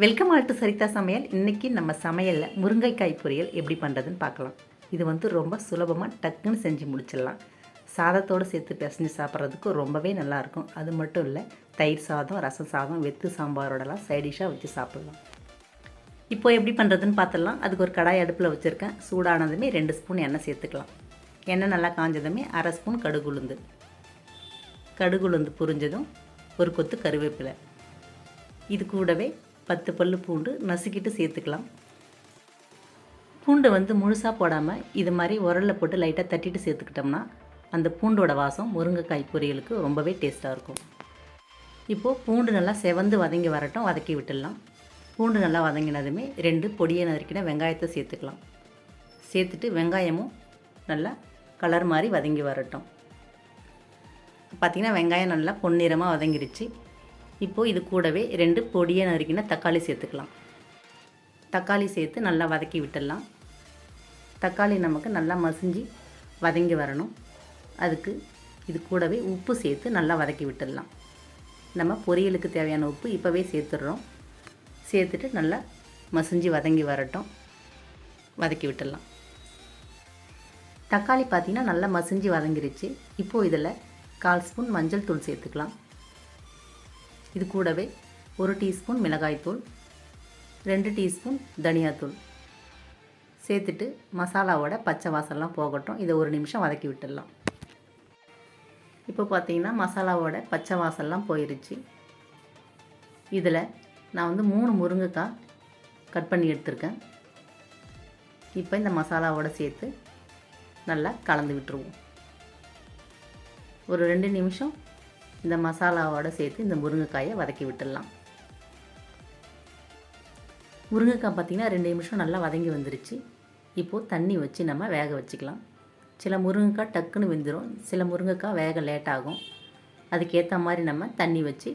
Welcome all to சரிதா சமையல். இன்றைக்கி நம்ம சமையலில் முருங்கைக்காய் பொரியல் எப்படி பண்ணுறதுன்னு பார்க்கலாம். இது ரொம்ப சுலபமாக டக்குன்னு செஞ்சு முடிச்சிடலாம். சாதத்தோடு சேர்த்து பிசைஞ்சு சாப்பிட்றதுக்கு ரொம்பவே நல்லாயிருக்கும். அது மட்டும் இல்லை, தயிர் சாதம், ரசம் சாதம், வெத்து சாம்பாரோடலாம் சைடிஷாக வச்சு சாப்பிட்லாம். இப்போ எப்படி பண்ணுறதுன்னு பார்த்துடலாம். அதுக்கு ஒரு கடாய் அடுப்பில் வச்சுருக்கேன். சூடானதுமே 2 ஸ்பூன் எண்ணெய் சேர்த்துக்கலாம். எண்ணெய் நல்லா காஞ்சதுமே 1/2 ஸ்பூன் கடுகுளுந்து புரிஞ்சதும் ஒரு கொத்து கருவேப்பிலை, இது கூடவே 10 பல்லு பூண்டு நசுக்கிட்டு சேர்த்துக்கலாம். பூண்டு முழுசாக போடாமல் இது மாதிரி உரலில் போட்டு லைட்டாக தட்டிட்டு சேர்த்துக்கிட்டோம்னா அந்த பூண்டோட வாசம் முருங்கைக்காய் பொரியலுக்கு ரொம்பவே டேஸ்ட்டாக இருக்கும். இப்போது பூண்டு நல்லா செவந்து வதங்கி வரட்டும், வதக்கி விட்டுடலாம். பூண்டு நல்லா வதங்கினதுமே 2 பொடியை நறுக்கின வெங்காயத்தை சேர்த்துக்கலாம். சேர்த்துட்டு வெங்காயமும் நல்லா கலர் மாதிரி வதங்கி வரட்டும். பார்த்திங்கன்னா வெங்காயம் நல்லா பொன்னிறமாக வதங்கிடுச்சு. இப்போது இது கூடவே 2 பொடியை நறுக்கின தக்காளி சேர்த்துக்கலாம். தக்காளி சேர்த்து நல்லா வதக்கி விட்டுடலாம். தக்காளி நமக்கு நல்லா மசிஞ்சு வதங்கி வரணும். அதுக்கு இது கூடவே உப்பு சேர்த்து நல்லா வதக்கி விட்டுடலாம். நம்ம பொரியலுக்கு தேவையான உப்பு இப்போவே சேர்த்துடுறோம். சேர்த்துட்டு நல்லா மசிஞ்சு வதங்கி வரட்டும், வதக்கி விட்டுடலாம். தக்காளி பார்த்திங்கன்னா நல்லா மசிஞ்சு வதங்கிருச்சு. இப்போது இதில் 1/4 ஸ்பூன் மஞ்சள் தூள் சேர்த்துக்கலாம். இது கூடவே 1 டீஸ்பூன் மிளகாய்த்தூள், 2 டீஸ்பூன் தனியாத்தூள் சேர்த்துட்டு மசாலாவோட பச்சை வாசம்லாம் போகட்டும். இதை 1 நிமிஷம் வதக்கி விட்டுடலாம். இப்போ பார்த்திங்கன்னா மசாலாவோட பச்சை வாசம்லாம் போயிடுச்சு. இதில் நான் 3 முருங்கைக்காய் கட் பண்ணி எடுத்திருக்கேன். இப்போ இந்த மசாலாவோட சேர்த்து நல்லா கலந்து விட்டுருவோம். ஒரு 2 நிமிஷம் இந்த மசாலாவோடு சேர்த்து இந்த முருங்கைக்காயை வதக்கி விட்டுடலாம். முருங்கைக்காய் பார்த்திங்கன்னா 2 நிமிஷம் நல்லா வதங்கி வந்துருச்சு. இப்போது தண்ணி வச்சு நம்ம வேக வச்சுக்கலாம். சில முருங்கைக்காய் டக்குன்னு வெந்துடும், சில முருங்கைக்காய் வேக லேட் ஆகும். அதுக்கேற்ற மாதிரி நம்ம தண்ணி வச்சு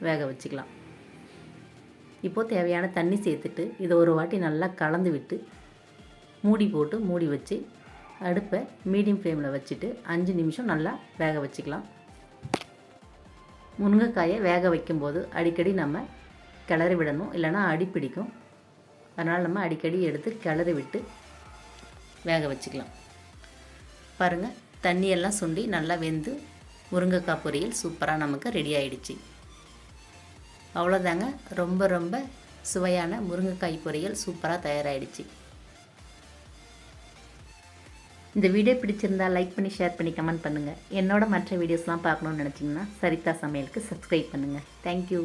வேக வச்சுக்கலாம். இப்போது தேவையான தண்ணி சேர்த்துட்டு இதை ஒரு வாட்டி நல்லா கலந்து விட்டு மூடி போட்டு மூடி வச்சு அடுப்பை மீடியம் ஃப்ளேமில் வச்சுட்டு 5 நிமிஷம் நல்லா வேக வச்சுக்கலாம். முருங்கைக்காயை வேக வைக்கும்போது அடிக்கடி நம்ம கிளறி விடணும், இல்லைனா அடி பிடிக்கும். அதனால் நம்ம அடிக்கடி எடுத்து கிளறி விட்டு வேக வச்சுக்கலாம். பாருங்கள், தண்ணியெல்லாம் சுண்டி நல்லா வெந்து முருங்கைக்காய் பொரியல் சூப்பராக நமக்கு ரெடி ஆகிடுச்சு. அவ்வளோதாங்க, ரொம்ப ரொம்ப சுவையான முருங்கைக்காய் பொரியல் சூப்பராக தயாராகிடுச்சு. இந்த வீடியோ பிடிச்சிருந்தால் லைக் பண்ணி, ஷேர் பண்ணி, கமெண்ட் பண்ணுங்கள். என்னோட மற்ற வீடியோஸ்லாம் பார்க்கணுன்னு நினச்சிங்கன்னா சரிதா சமையலுக்கு சப்ஸ்கிரைப் பண்ணுங்கள். தேங்க்யூ.